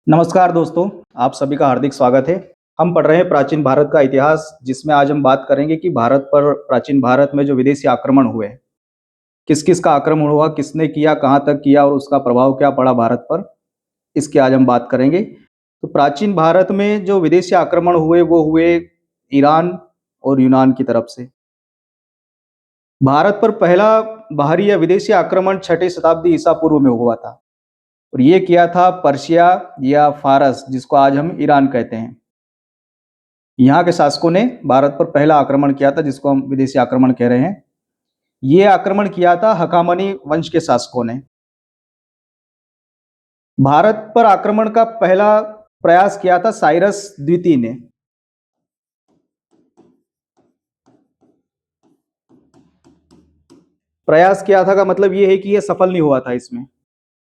नमस्कार दोस्तों, आप सभी का हार्दिक स्वागत है। हम पढ़ रहे हैं प्राचीन भारत का इतिहास, जिसमें आज हम बात करेंगे कि प्राचीन भारत में जो विदेशी आक्रमण हुए, किस-किस का आक्रमण हुआ, किसने किया, कहाँ तक किया और उसका प्रभाव क्या पड़ा भारत पर, इसकी आज हम बात करेंगे। तो प्राचीन भारत में जो विदेशी आक्रमण हुए, वो हुए ईरान और यूनान की तरफ से। भारत पर पहला बाहरी या विदेशी आक्रमण 6ठी शताब्दी ईसा पूर्व में हुआ था और ये किया था पर्शिया या फारस, जिसको आज हम ईरान कहते हैं। यहाँ के शासकों ने भारत पर पहला आक्रमण किया था, जिसको हम विदेशी आक्रमण कह रहे हैं। ये आक्रमण किया था हकामनी वंश के शासकों ने। भारत पर आक्रमण का पहला प्रयास किया था साइरस द्वितीय ने। प्रयास किया था का मतलब ये है कि ये सफल नहीं हुआ था इसमें।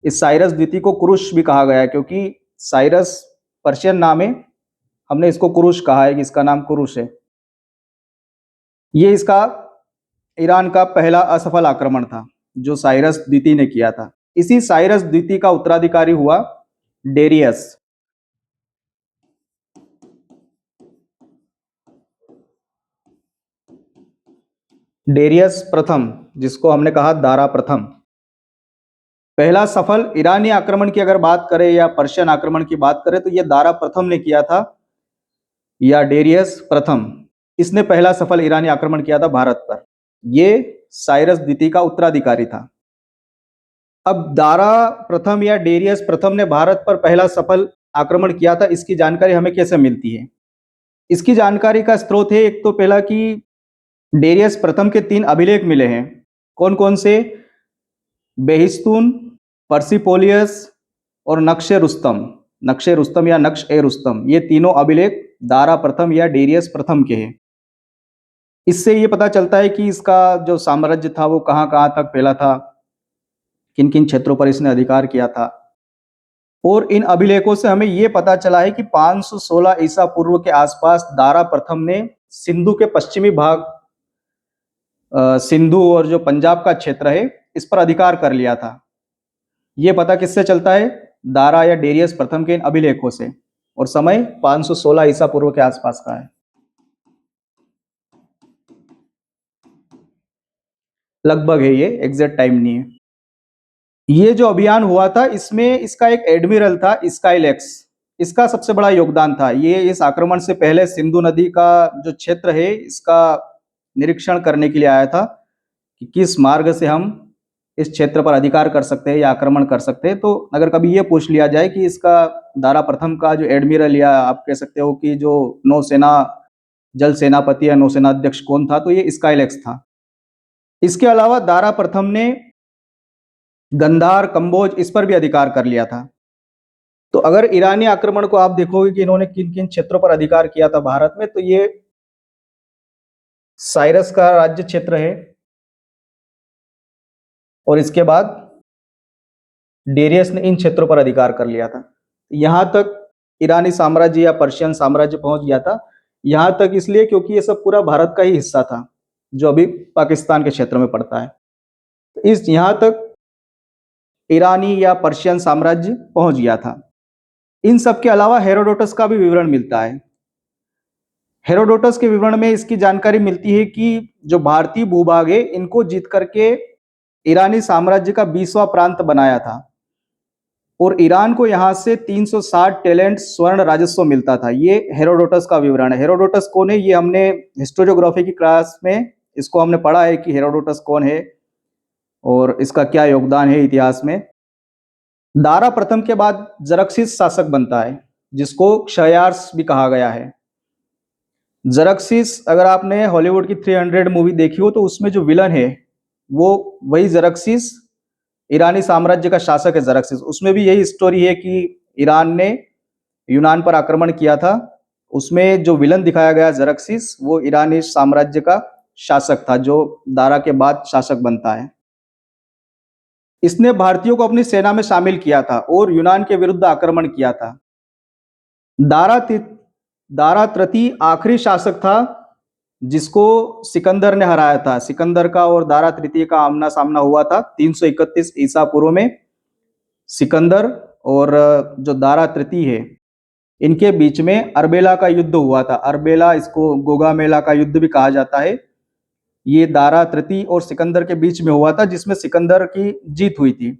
इस साइरस द्वितीय को कुरुश भी कहा गया है, क्योंकि साइरस पर्शियन नाम है, हमने इसको कुरुश कहा है कि इसका नाम कुरुश है। ये इसका ईरान का पहला असफल आक्रमण था, जो साइरस द्वितीय ने किया था। इसी साइरस द्वितीय का उत्तराधिकारी हुआ डेरियस। डेरियस प्रथम, जिसको हमने कहा दारा प्रथम। पहला सफल ईरानी आक्रमण की अगर बात करें या पर्शियन आक्रमण की बात करें, तो यह दारा प्रथम ने किया था या डेरियस प्रथम। इसने पहला सफल ईरानी आक्रमण किया था भारत पर। यह साइरस द्वितीय का उत्तराधिकारी था। अब दारा प्रथम या डेरियस प्रथम ने भारत पर पहला सफल आक्रमण किया था, इसकी जानकारी हमें कैसे मिलती है? इसकी जानकारी का स्रोत है, एक तो पहला कि डेरियस प्रथम के 3 अभिलेख मिले हैं। कौन कौन से? बेहिस्तून, पर्सिपोलियस और नक्शे रुस्तम या नक्श ए रुस्तम, ये तीनों अभिलेख दारा प्रथम या डेरियस प्रथम के हैं। इससे ये पता चलता है कि इसका जो साम्राज्य था वो कहाँ कहाँ तक फैला था, किन किन क्षेत्रों पर इसने अधिकार किया था। और इन अभिलेखों से हमें यह पता चला है कि 516 ईसा पूर्व के आसपास दारा प्रथम ने सिंधु के पश्चिमी भाग, सिंधु और जो पंजाब का क्षेत्र है, इस पर अधिकार कर लिया था। यह पता किससे चलता है? दारा या डेरियस प्रथम के इन अभिलेखों से। और समय 516 ईसा पूर्व के आसपास का है, लगभग है, ये एग्जैक्ट टाइम नहीं है। ये जो अभियान हुआ था, इसमें इसका एक एडमिरल था स्काइलेक्स, इसका सबसे बड़ा योगदान था। ये इस आक्रमण से पहले सिंधु नदी का जो क्षेत्र है, इसका निरीक्षण करने के लिए आया था कि किस मार्ग से हम इस क्षेत्र पर अधिकार कर सकते हैं या आक्रमण कर सकते हैं। तो अगर कभी ये पूछ लिया जाए कि इसका दारा प्रथम का जो एडमिरल या आप कह सकते हो कि जो नौसेना जल सेनापति या नौसेना अध्यक्ष कौन था, तो ये स्काइलेक्स था। इसके अलावा दारा प्रथम ने गंधार, कंबोज, इस पर भी अधिकार कर लिया था। तो अगर ईरानी आक्रमण को आप देखोगे कि इन्होंने किन किन क्षेत्रों पर अधिकार किया था भारत में, तो ये साइरस का राज्य क्षेत्र है और इसके बाद डेरियस ने इन क्षेत्रों पर अधिकार कर लिया था। यहां तक ईरानी साम्राज्य या पर्शियन साम्राज्य पहुंच गया था। यहां तक इसलिए क्योंकि ये सब पूरा भारत का ही हिस्सा था, जो अभी पाकिस्तान के क्षेत्र में पड़ता है। तो इस यहां तक ईरानी या पर्शियन साम्राज्य पहुंच गया था। इन सब के अलावा हेरोडोटस का भी विवरण मिलता है। हेरोडोटस के विवरण में इसकी जानकारी मिलती है कि जो भारतीय भूभाग है, इनको जीत करके ईरानी साम्राज्य का 20वां प्रांत बनाया था और ईरान को यहां से 360 टैलेंट स्वर्ण राजस्व मिलता था। ये हेरोडोटस का विवरण है। हेरोडोटस कौन है? ये हमने हिस्टोरियोग्राफी की क्लास में इसको हमने पढ़ा है कि हेरोडोटस कौन है और इसका क्या योगदान है इतिहास में। दारा प्रथम के बाद जरक्सिस शासक बनता है, जिसको क्षयार्स भी कहा गया है। जरक्सिस, अगर आपने हॉलीवुड की 300 मूवी देखी हो, तो उसमें जो विलन है वो वही जरक्सिस, ईरानी साम्राज्य का शासक है जरक्सिस। उसमें भी यही स्टोरी है कि ईरान ने यूनान पर आक्रमण किया था। उसमें जो विलन दिखाया गया जरक्सिस, वो ईरानी साम्राज्य का शासक था, जो दारा के बाद शासक बनता है। इसने भारतीयों को अपनी सेना में शामिल किया था और यूनान के विरुद्ध आक्रमण किया था। दारा दारा तृतीय आखिरी शासक था जिसको सिकंदर ने हराया था। सिकंदर का और दारा तृतीय का आमना सामना हुआ था 331 ईसा पूर्व में। सिकंदर और जो दारा तृतीय है, इनके बीच में अर्बेला का युद्ध हुआ था। अर्बेला, इसको गोगामेला का युद्ध भी कहा जाता है। ये दारा तृतीय और सिकंदर के बीच में हुआ था, जिसमें सिकंदर की जीत हुई थी।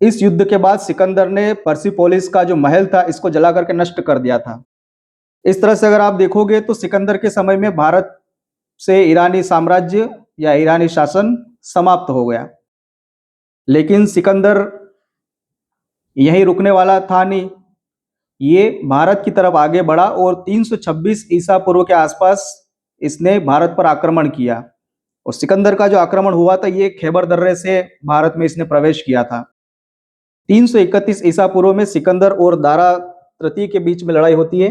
इस युद्ध के बाद सिकंदर ने पर्सिपोलिस का जो महल था, इसको जला करके नष्ट कर दिया था। इस तरह से अगर आप देखोगे तो सिकंदर के समय में भारत से ईरानी साम्राज्य या ईरानी शासन समाप्त हो गया। लेकिन सिकंदर यहीं रुकने वाला था नहीं, ये भारत की तरफ आगे बढ़ा और 326 ईसा पूर्व के आसपास इसने भारत पर आक्रमण किया। और सिकंदर का जो आक्रमण हुआ था, ये खैबर दर्रे से भारत में इसने प्रवेश किया था। 331 ईसा पूर्व में सिकंदर और दारा तृतीय के बीच में लड़ाई होती है।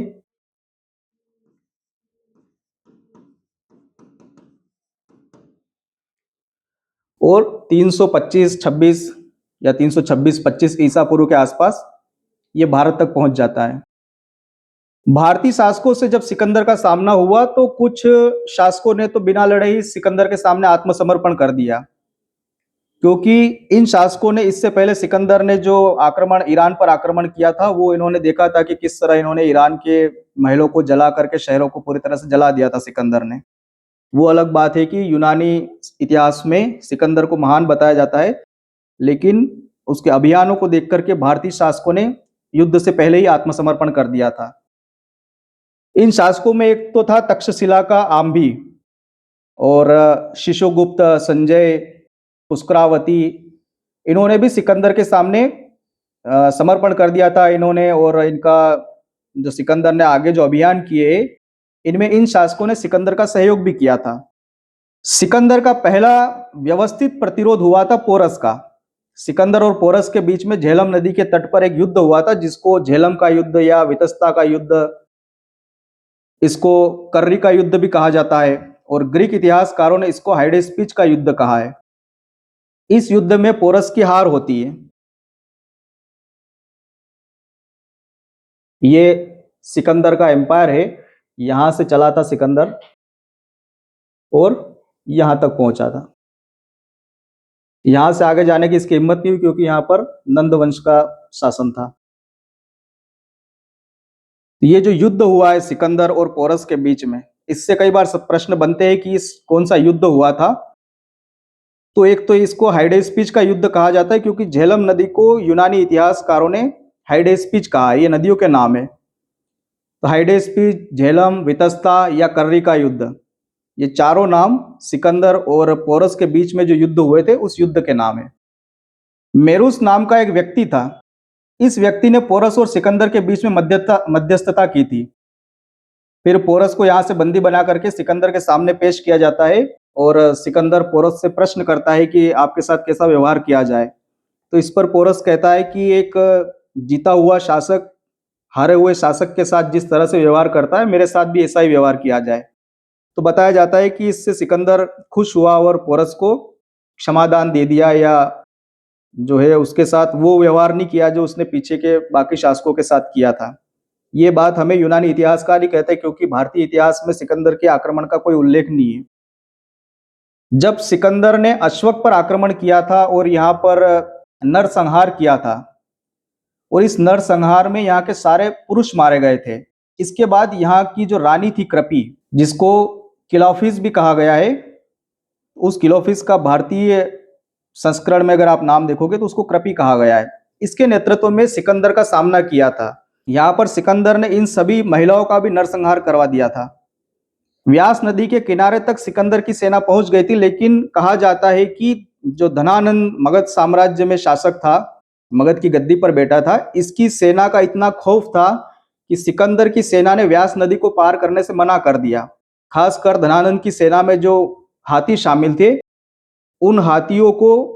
और 325-26 या 326-25 ईसा पूर्व के आसपास ये भारत तक पहुंच जाता है। भारतीय शासकों से जब सिकंदर का सामना हुआ तो कुछ शासकों ने तो बिना लड़े ही सिकंदर के सामने आत्मसमर्पण कर दिया, क्योंकि इन शासकों ने इससे पहले सिकंदर ने जो आक्रमण ईरान पर आक्रमण किया था, वो इन्होंने देखा था कि किस तरह इन्होंने ईरान के महलों को जला करके शहरों को पूरी तरह से जला दिया था सिकंदर ने। वो अलग बात है कि यूनानी इतिहास में सिकंदर को महान बताया जाता है, लेकिन उसके अभियानों को देख करके भारतीय शासकों ने युद्ध से पहले ही आत्मसमर्पण कर दिया था। इन शासकों में एक तो था तक्षशिला का आम्भी, और शिशुगुप्त, संजय, पुष्करावती, इन्होंने भी सिकंदर के सामने समर्पण कर दिया था इन्होंने। और इनका जो सिकंदर ने आगे जो अभियान किए, इनमें इन शासकों ने सिकंदर का सहयोग भी किया था। सिकंदर का पहला व्यवस्थित प्रतिरोध हुआ था पोरस का। सिकंदर और पोरस के बीच में झेलम नदी के तट पर एक युद्ध हुआ था, जिसको झेलम का युद्ध या वितस्ता का युद्ध, इसको कर्री का युद्ध भी कहा जाता है, और ग्रीक इतिहासकारों ने इसको हाइडेस्पिच का युद्ध कहा है। इस युद्ध में पोरस की हार होती है। ये सिकंदर का एम्पायर है, यहां से चला था सिकंदर और यहां तक पहुंचा था। यहां से आगे जाने की इसकी हिम्मत नहीं हुई, क्योंकि यहां पर नंद वंश का शासन था। ये जो युद्ध हुआ है सिकंदर और पोरस के बीच में, इससे कई बार सब प्रश्न बनते हैं कि इस कौन सा युद्ध हुआ था। तो एक तो इसको हाइडेस्पिच का युद्ध कहा जाता है, क्योंकि झेलम नदी को यूनानी इतिहासकारों ने हाइडेस्पिच कहा है, ये नदियों के नाम है। तो हाइडेस्पिच, झेलम, वितस्ता या कर्री का युद्ध, ये चारों नाम सिकंदर और पोरस के बीच में जो युद्ध हुए थे, उस युद्ध के नाम है। मेरुस नाम का एक व्यक्ति था। इस व्यक्ति ने पोरस और सिकंदर के बीच में मध्यस्थता की थी। फिर पोरस को यहां से बंदी बना करके सिकंदर के सामने पेश किया जाता है, और सिकंदर पोरस से प्रश्न करता है कि आपके साथ कैसा व्यवहार किया जाए। तो इस पर पोरस कहता है कि एक जीता हुआ शासक हारे हुए शासक के साथ जिस तरह से व्यवहार करता है, मेरे साथ भी ऐसा ही व्यवहार किया जाए। तो बताया जाता है कि इससे सिकंदर खुश हुआ और पोरस को क्षमादान दे दिया, या जो है उसके साथ वो व्यवहार नहीं किया जो उसने पीछे के बाकी शासकों के साथ किया था। ये बात हमें यूनानी इतिहासकार ही कहते हैं, क्योंकि भारतीय इतिहास में सिकंदर के आक्रमण का कोई उल्लेख नहीं है। जब सिकंदर ने अश्वक पर आक्रमण किया था और यहाँ पर नरसंहार किया था, और इस नरसंहार में यहाँ के सारे पुरुष मारे गए थे। इसके बाद यहाँ की जो रानी थी कृपि, जिसको किलोफिस भी कहा गया है, उस किलोफिस का भारतीय संस्करण में अगर आप नाम देखोगे तो उसको कृपि कहा गया है। इसके नेतृत्व में सिकंदर का सामना किया था। यहाँ पर सिकंदर ने इन सभी महिलाओं का भी नरसंहार करवा दिया था। व्यास नदी के किनारे तक सिकंदर की सेना पहुंच गई थी, लेकिन कहा जाता है कि जो धनानंद मगध साम्राज्य में शासक था, मगध की गद्दी पर बैठा था, इसकी सेना का इतना खौफ था कि सिकंदर की सेना ने व्यास नदी को पार करने से मना कर दिया। खासकर धनानंद की सेना में जो हाथी शामिल थे, उन हाथियों को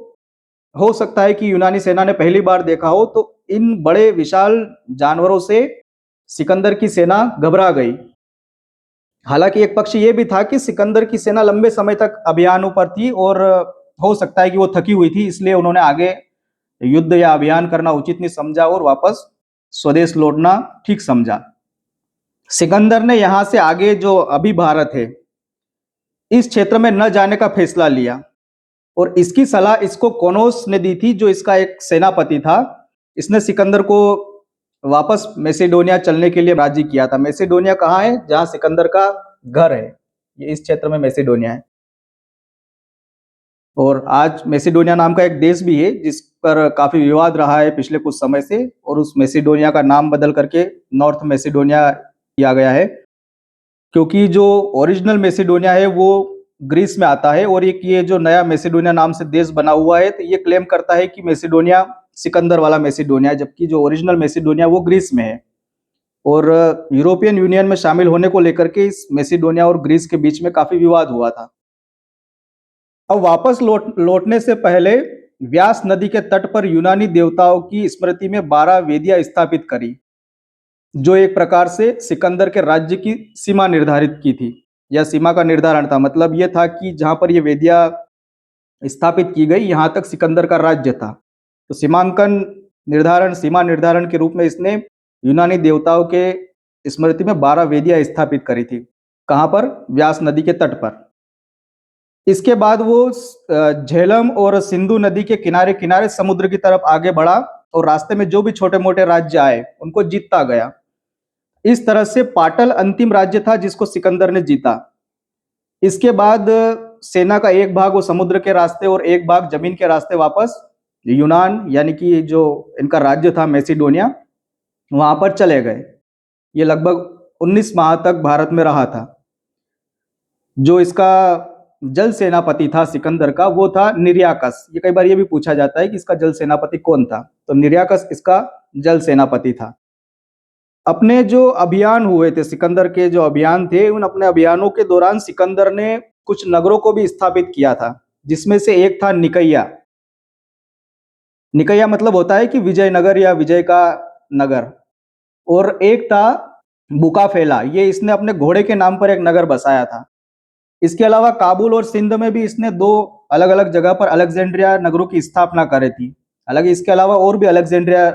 हो सकता है कि यूनानी सेना ने पहली बार देखा हो, तो इन बड़े विशाल जानवरों से सिकंदर की सेना घबरा गई। हालांकि एक पक्ष ये भी था कि सिकंदर की सेना लंबे समय तक अभियानों पर थी, और हो सकता है कि वो थकी हुई थी, इसलिए उन्होंने आगे युद्ध या अभियान करना उचित नहीं समझा और वापस स्वदेश लौटना ठीक समझा। सिकंदर ने यहां से आगे जो अभी भारत है, इस क्षेत्र में न जाने का फैसला लिया, और इसकी सलाह इसको कोनोस ने दी थी, जो इसका एक सेनापति था। इसने सिकंदर को वापस मैसेडोनिया चलने के लिए राजी किया था। मैसेडोनिया कहाँ है? जहाँ सिकंदर का घर है, ये इस क्षेत्र में मैसेडोनिया है। और आज मैसेडोनिया नाम का एक देश भी है जिस पर काफी विवाद रहा है पिछले कुछ समय से, और उस मैसेडोनिया का नाम बदल करके नॉर्थ मैसेडोनिया किया गया है, क्योंकि जो ओरिजिनल मैसेडोनिया है वो ग्रीस में आता है, और एक ये जो नया मैसेडोनिया नाम से देश बना हुआ है, तो ये क्लेम करता है कि मैसेडोनिया सिकंदर वाला मैसेडोनिया है, जबकि जो ओरिजिनल मैसेडोनिया वो ग्रीस में है। और यूरोपियन यूनियन में शामिल होने को लेकर के इस मैसेडोनिया और ग्रीस के बीच में काफी विवाद हुआ था। अब वापस लौटने से पहले व्यास नदी के तट पर यूनानी देवताओं की स्मृति में 12 वेदियां स्थापित करी, जो एक प्रकार से सिकंदर के राज्य की सीमा निर्धारित की थी, या सीमा का निर्धारण था। मतलब ये था कि जहां पर ये वेदियां स्थापित की गई, यहां तक सिकंदर का राज्य था। तो सीमा निर्धारण के रूप में इसने यूनानी देवताओं के स्मृति में 12 वेदियां स्थापित करी थी। कहां पर? व्यास नदी के तट पर। इसके बाद वो झेलम और सिंधु नदी के किनारे किनारे समुद्र की तरफ आगे बढ़ा, और रास्ते में जो भी छोटे मोटे राज्य आए उनको जीतता गया। इस तरह से पाटल अंतिम राज्य था जिसको सिकंदर ने जीता। इसके बाद सेना का एक भाग वो समुद्र के रास्ते और एक भाग जमीन के रास्ते वापस यूनान, यानी कि जो इनका राज्य था मैसेडोनिया, वहां पर चले गए। ये लगभग 19 माह तक भारत में रहा था। जो इसका जल सेनापति था सिकंदर का, वो था निर्याकस। ये कई बार ये भी पूछा जाता है कि इसका जल सेनापति कौन था, तो निर्याकस इसका जल सेनापति था। अपने जो अभियान हुए थे, सिकंदर के जो अभियान थे, उन अपने अभियानों के दौरान सिकंदर ने कुछ नगरों को भी स्थापित किया था, जिसमें से एक था निकैया। निकैया मतलब होता है कि विजयनगर या विजय का नगर। और एक था बुकाफेला, ये इसने अपने घोड़े के नाम पर एक नगर बसाया था। इसके अलावा काबुल और सिंध में भी इसने 2 अलग अलग जगह पर अलेक्जेंड्रिया नगरों की स्थापना करी थी। हालांकि इसके अलावा और भी अलेक्जेंड्रिया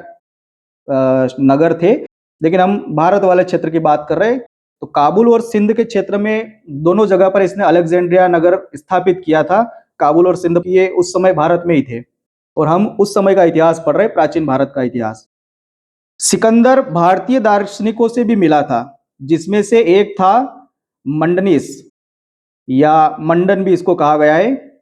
नगर थे, लेकिन हम भारत वाले क्षेत्र की बात कर रहे हैं। तो काबुल और सिंध के क्षेत्र में दोनों जगह पर इसने अलेक्जेंड्रिया नगर स्थापित किया था। काबुल और सिंध ये उस समय भारत में ही थे, और हम उस समय का इतिहास पढ़ रहे हैं, प्राचीन भारत का इतिहास। सिकंदर भारतीय दार्शनिकों से भी मिला था, जिसमें से एक था मंडनीस, या मंडन भी इसको कहा गया है।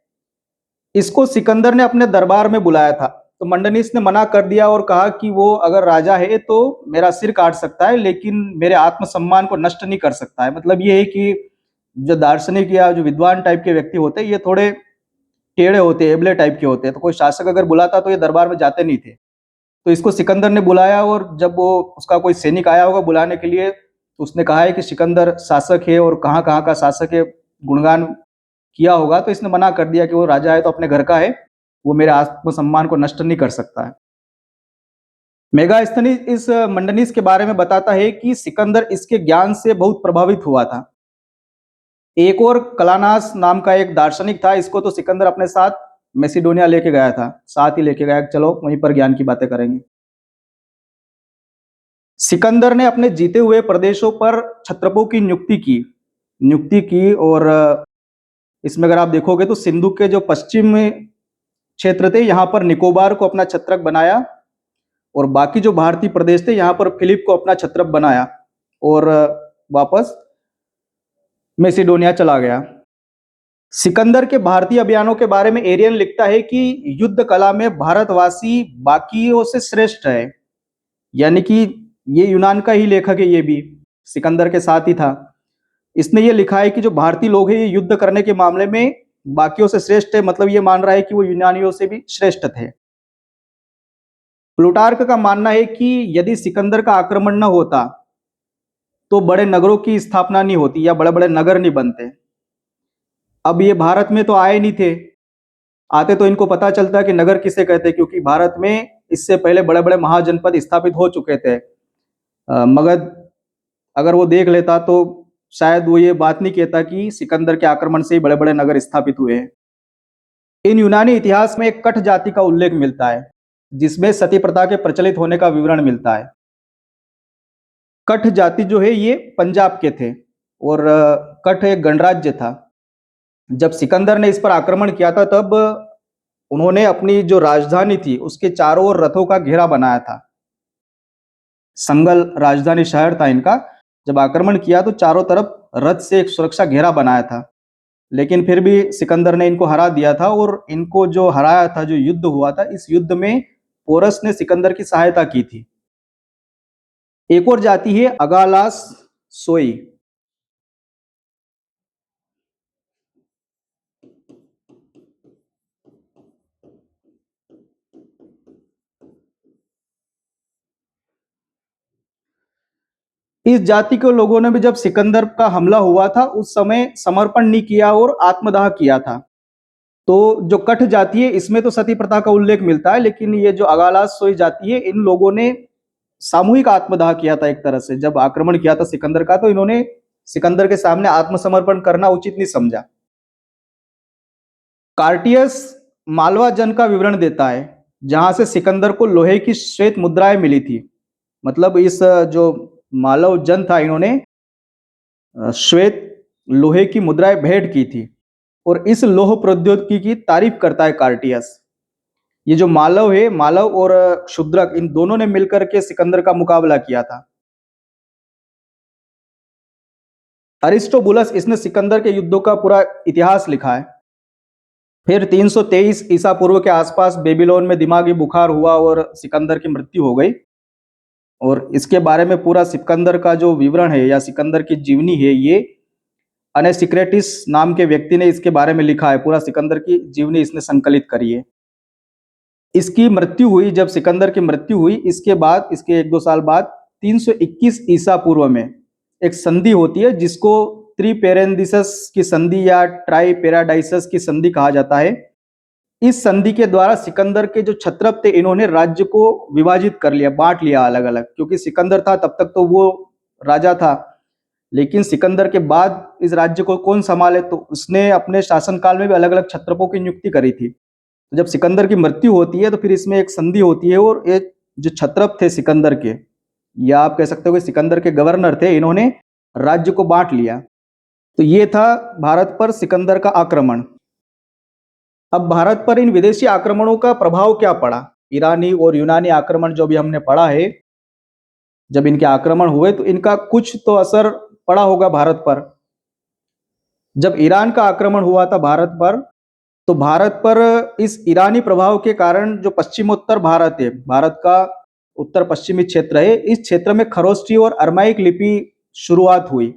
इसको सिकंदर ने अपने दरबार में बुलाया था, तो मंडनीस ने मना कर दिया और कहा कि वो अगर राजा है तो मेरा सिर काट सकता है, लेकिन मेरे आत्मसम्मान को नष्ट नहीं कर सकता है। मतलब ये है कि जो दार्शनिक या जो विद्वान टाइप के व्यक्ति होते हैं, ये थोड़े टेढ़े होते हैं, एबले टाइप के होते हैं। तो कोई शासक अगर बुलाता तो ये दरबार में जाते नहीं थे। तो इसको सिकंदर ने बुलाया, और जब वो उसका कोई सैनिक आया होगा बुलाने के लिए, तो उसने कहा है कि सिकंदर शासक है और कहाँ कहाँ का शासक है, गुणगान किया होगा। तो इसने मना कर दिया कि वो राजा है तो अपने घर का है, वो मेरे आत्मसम्मान को नष्ट नहीं कर सकता है। मेगास्थनीज इस मंडनीस के बारे में बताता है कि सिकंदर इसके ज्ञान से बहुत प्रभावित हुआ था। एक और कलानास नाम का एक दार्शनिक था, इसको तो सिकंदर अपने साथ मैसेडोनिया लेके गया था, साथ ही लेके गया, चलो वहीं पर ज्ञान की बातें करेंगे। सिकंदर ने अपने जीते हुए प्रदेशों पर छत्रपों की नियुक्ति की, और इसमें अगर आप देखोगे तो सिंधु के जो पश्चिम क्षेत्र थे, यहाँ पर निकोबार को अपना छत्रक बनाया, और बाकी जो भारतीय प्रदेश थे यहाँ पर फिलिप को अपना छत्रक बनाया, और वापस मैसेडोनिया चला गया। सिकंदर के भारतीय अभियानों के बारे में एरियन लिखता है कि युद्ध कला में भारतवासी बाकियों से श्रेष्ठ है, यानी कि ये यूनान का ही लेखक है, ये भी सिकंदर के साथ ही था। इसने ये लिखा है कि जो भारतीय लोग हैं ये युद्ध करने के मामले में बाकियों से श्रेष्ठ है, मतलब ये मान रहा है कि वो यूनानियों से भी श्रेष्ठ थे। प्लूटार्क का मानना है कि यदि सिकंदर का आक्रमण न होता तो बड़े नगरों की स्थापना नहीं होती, या बड़े बड़े नगर नहीं बनते। अब ये भारत में तो आए नहीं थे, आते तो इनको पता चलता कि नगर किसे कहते, क्योंकि भारत में इससे पहले बड़े बड़े महाजनपद स्थापित हो चुके थे। मगध अगर वो देख लेता तो शायद वो ये बात नहीं कहता कि सिकंदर के आक्रमण से ही बड़े बड़े नगर स्थापित हुए हैं। इन यूनानी इतिहास में एक कठ जाति का उल्लेख मिलता है, जिसमें सती प्रथा के प्रचलित होने का विवरण मिलता है। कठ जाति जो है ये पंजाब के थे, और कठ एक गणराज्य था। जब सिकंदर ने इस पर आक्रमण किया था तब उन्होंने अपनी जो राजधानी थी उसके चारों ओर रथों का घेरा बनाया था। संगल राजधानी शहर था इनका। जब आक्रमण किया तो चारों तरफ रथ से एक सुरक्षा घेरा बनाया था, लेकिन फिर भी सिकंदर ने इनको हरा दिया था और इनको जो हराया था, जो युद्ध हुआ था, इस युद्ध में पोरस ने सिकंदर की सहायता की थी। एक और जाति है अगालास सोई। इस जाति के लोगों ने भी जब सिकंदर का हमला हुआ था उस समय समर्पण नहीं किया और आत्मदाह किया था। तो जो कठ जाति है इसमें तो सती प्रथा का उल्लेख मिलता है, लेकिन ये जो अगालास सोई जाति है इन लोगों ने सामूहिक आत्मदाह किया था। एक तरह से जब आक्रमण किया था सिकंदर का तो इन्होंने सिकंदर के सामने आत्मसमर्पण करना उचित नहीं समझा। कार्टियस मालवा जन का विवरण देता है, जहां से सिकंदर को लोहे की श्वेत मुद्राएं मिली थी। मतलब इस जो मालव जन था इन्होंने श्वेत लोहे की मुद्राएं भेंट की थी और इस लोह प्रौद्योगिकी की तारीफ करता है कार्टियस। ये जो मालव है, मालव और क्षुद्रक, इन दोनों ने मिलकर के सिकंदर का मुकाबला किया था। अरिस्टोबुलस इसने सिकंदर के युद्धों का पूरा इतिहास लिखा है। फिर 323 ईसा पूर्व के आसपास बेबीलोन में दिमागी बुखार हुआ और सिकंदर की मृत्यु हो गई। और इसके बारे में पूरा सिकंदर का जो विवरण है या सिकंदर की जीवनी है, ये अनेसिक्रेटिस नाम के व्यक्ति ने इसके बारे में लिखा है। पूरा सिकंदर की जीवनी इसने संकलित करी है। इसकी मृत्यु हुई, जब सिकंदर की मृत्यु हुई इसके बाद, इसके 1-2 साल बाद 321 ईसा पूर्व में एक संधि होती है जिसको त्रिपेरेंदिसस की संधि या ट्राइपेराडाइसस की संधि कहा जाता है। इस संधि के द्वारा सिकंदर के जो क्षत्रप थे इन्होंने राज्य को विभाजित कर लिया, बांट लिया अलग अलग। क्योंकि सिकंदर था तब तक तो वो राजा था, लेकिन सिकंदर के बाद इस राज्य को कौन संभाले, तो उसने अपने शासनकाल में भी अलग अलग क्षत्रपों की नियुक्ति करी थी। तो जब सिकंदर की मृत्यु होती है तो फिर इसमें एक संधि होती है और एक जो क्षत्रप थे सिकंदर के, या आप कह सकते हो कि सिकंदर के गवर्नर थे, इन्होंने राज्य को बांट लिया। तो ये था भारत पर सिकंदर का आक्रमण। अब भारत पर इन विदेशी आक्रमणों का प्रभाव क्या पड़ा? ईरानी और यूनानी आक्रमण जो भी हमने पढ़ा है, जब इनके आक्रमण हुए तो इनका कुछ तो असर पड़ा होगा भारत पर। जब ईरान का आक्रमण हुआ था भारत पर, तो भारत पर इस ईरानी प्रभाव के कारण जो पश्चिमोत्तर भारत है, भारत का उत्तर पश्चिमी क्षेत्र है, इस क्षेत्र में खरोष्ठी और अरमाइक लिपि शुरुआत हुई।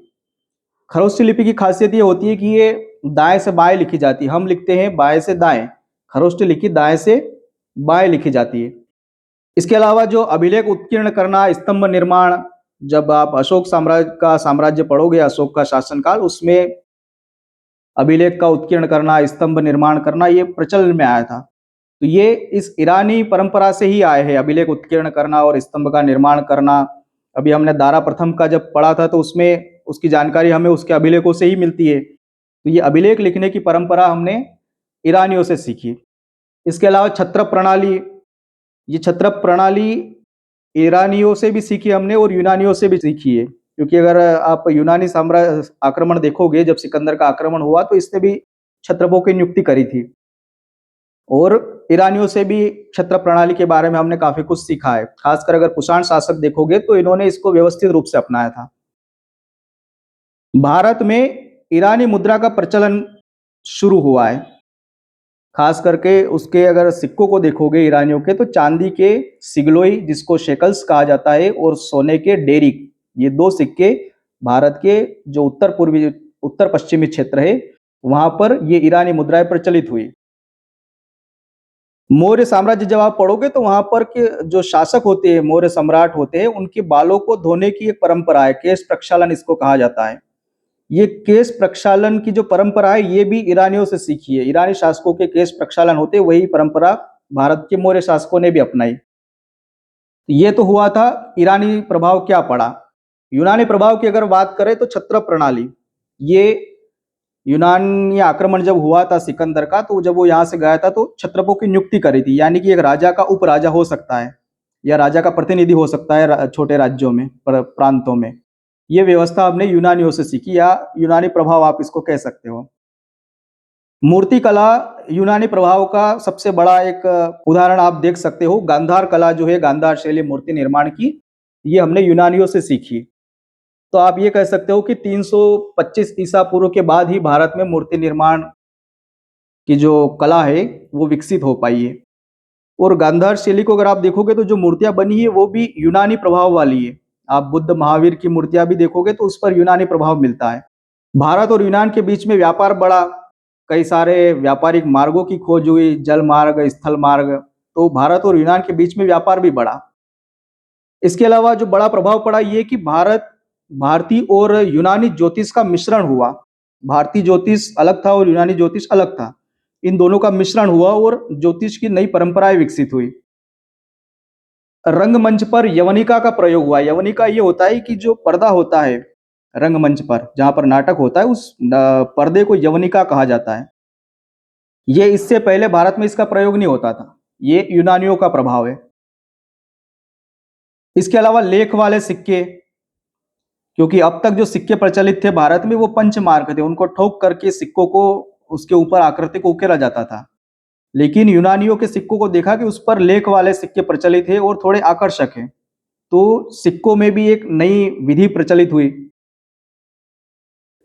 खरोष्ठी लिपि की खासियत ये होती है कि ये दाएं से बाएं लिखी जाती है। हम लिखते हैं बाएं से दाएं, खरोष्ठी लिखी दाएं से बाएं लिखी जाती है। इसके अलावा जो अभिलेख उत्कीर्ण करना, स्तंभ निर्माण, जब आप अशोक साम्राज्य का साम्राज्य पढ़ोगे, अशोक का शासनकाल, उसमें अभिलेख का उत्कीर्ण करना, स्तंभ निर्माण करना, ये प्रचलन में आया था। तो ये इस ईरानी परंपरा से ही आए हैं, अभिलेख उत्कीर्ण करना और स्तंभ का निर्माण करना। अभी हमने दारा प्रथम का जब पढ़ा था तो उसमें उसकी जानकारी हमें उसके अभिलेखों से ही मिलती है। तो ये अभिलेख लिखने की परंपरा हमने ईरानियों से सीखी। इसके अलावा छत्र प्रणाली, ये छत्र प्रणाली ईरानियों से भी सीखी हमने और यूनानियों से भी सीखी है। क्योंकि अगर आप यूनानी साम्राज्य आक्रमण देखोगे, जब सिकंदर का आक्रमण हुआ तो इसने भी क्षत्रपों की नियुक्ति करी थी और ईरानियों से भी क्षत्र प्रणाली के बारे में हमने काफी कुछ सीखा है। खासकर अगर कुषाण शासक देखोगे तो इन्होंने इसको व्यवस्थित रूप से अपनाया था। भारत में ईरानी मुद्रा का प्रचलन शुरू हुआ है। खास करके उसके अगर सिक्कों को देखोगे ईरानियों के, तो चांदी के सिगलोई जिसको शेकल्स कहा जाता है और सोने के डेरिक, ये दो सिक्के भारत के जो उत्तर पूर्वी उत्तर पश्चिमी क्षेत्र है वहां पर ये ईरानी मुद्राएं प्रचलित हुई। मौर्य साम्राज्य जब आप पढ़ोगे तो वहां पर के जो शासक होते हैं, मौर्य सम्राट होते हैं, उनके बालों को धोने की एक परंपरा है, केश प्रक्षालन इसको कहा जाता है। ये केश प्रक्षालन की जो परंपरा है ये भी ईरानियों से सीखी है। ईरानी शासकों के केश प्रक्षालन होते, वही परंपरा भारत के मौर्य शासकों ने भी अपनाई। ये तो हुआ था ईरानी प्रभाव क्या पड़ा। यूनानी प्रभाव की अगर बात करें तो छत्र प्रणाली, ये यूनानी आक्रमण जब हुआ था सिकंदर का, तो जब वो यहाँ से गया था तो क्षत्रपों की नियुक्ति करी थी। यानी कि एक राजा का उपराजा हो सकता है या राजा का प्रतिनिधि हो सकता है छोटे राज्यों में, प्रांतों में। ये व्यवस्था हमने यूनानियों से सीखी, या यूनानी प्रभाव आप इसको कह सकते हो। मूर्ति कला यूनानी प्रभाव का सबसे बड़ा एक उदाहरण आप देख सकते हो। गांधार कला जो है, गांधार शैली मूर्ति निर्माण की, ये हमने यूनानियों से सीखी। तो आप ये कह सकते हो कि 325 ईसा पूर्व के बाद ही भारत में मूर्ति निर्माण की जो कला है वो विकसित हो पाई है। और गांधार शैली को अगर आप देखोगे तो जो मूर्तियां बनी है वो भी यूनानी प्रभाव वाली है। आप बुद्ध महावीर की मूर्तियां भी देखोगे तो उस पर यूनानी प्रभाव मिलता है। भारत और यूनान के बीच में व्यापार बढ़ा, कई सारे व्यापारिक मार्गों की खोज हुई, जल मार्ग, स्थल मार्ग, तो भारत और यूनान के बीच में व्यापार भी बढ़ा। इसके अलावा जो बड़ा प्रभाव पड़ा ये कि भारतीय और यूनानी ज्योतिष का मिश्रण हुआ। भारतीय ज्योतिष अलग था और यूनानी ज्योतिष अलग था। इन दोनों का मिश्रण हुआ और ज्योतिष की नई परंपराएं विकसित हुई। रंगमंच पर यवनिका का प्रयोग हुआ। यवनिका ये होता है कि जो पर्दा होता है रंगमंच पर, जहां पर नाटक होता है, उस पर्दे को यवनिका कहा जाता है। ये इससे पहले भारत में इसका प्रयोग नहीं होता था। ये यूनानियों का प्रभाव है। इसके अलावा लेख वाले सिक्के, क्योंकि अब तक जो सिक्के प्रचलित थे भारत में वो पंचमार्क थे, उनको ठोक करके सिक्कों को, उसके ऊपर आकृति को उकेरा जाता था। लेकिन यूनानियों के सिक्कों को देखा कि उस पर लेख वाले सिक्के प्रचलित है और थोड़े आकर्षक हैं, तो सिक्कों में भी एक नई विधि प्रचलित हुई।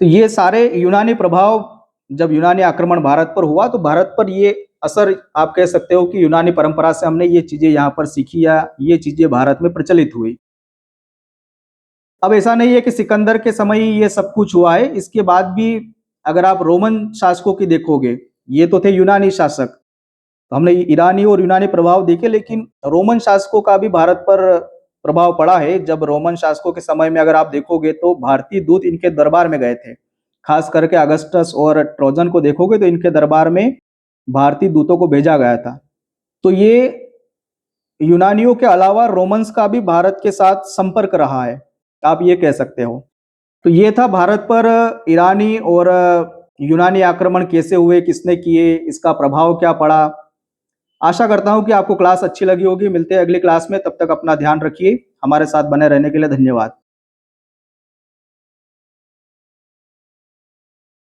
तो ये सारे यूनानी प्रभाव, जब यूनानी आक्रमण भारत पर हुआ तो भारत पर ये असर, आप कह सकते हो कि यूनानी परंपरा से हमने ये चीजें यहाँ पर सीखी या ये चीजें भारत में प्रचलित हुई। अब ऐसा नहीं है कि सिकंदर के समय ही ये सब कुछ हुआ है। इसके बाद भी अगर आप रोमन शासकों की देखोगे, ये तो थे यूनानी शासक, तो हमने ईरानी और यूनानी प्रभाव देखे, लेकिन रोमन शासकों का भी भारत पर प्रभाव पड़ा है। जब रोमन शासकों के समय में अगर आप देखोगे तो भारतीय दूत इनके दरबार में गए थे। खास करके अगस्टस और ट्रोजन को देखोगे तो इनके दरबार में भारतीय दूतों को भेजा गया था। तो ये यूनानियों के अलावा रोमन्स का भी भारत के साथ संपर्क रहा है, आप ये कह सकते हो। तो ये था भारत पर ईरानी और यूनानी आक्रमण कैसे हुए, किसने किए, इसका प्रभाव क्या पड़ा। आशा करता हूं कि आपको क्लास अच्छी लगी होगी। मिलते हैं अगली क्लास में, तब तक अपना ध्यान रखिए। हमारे साथ बने रहने के लिए धन्यवाद।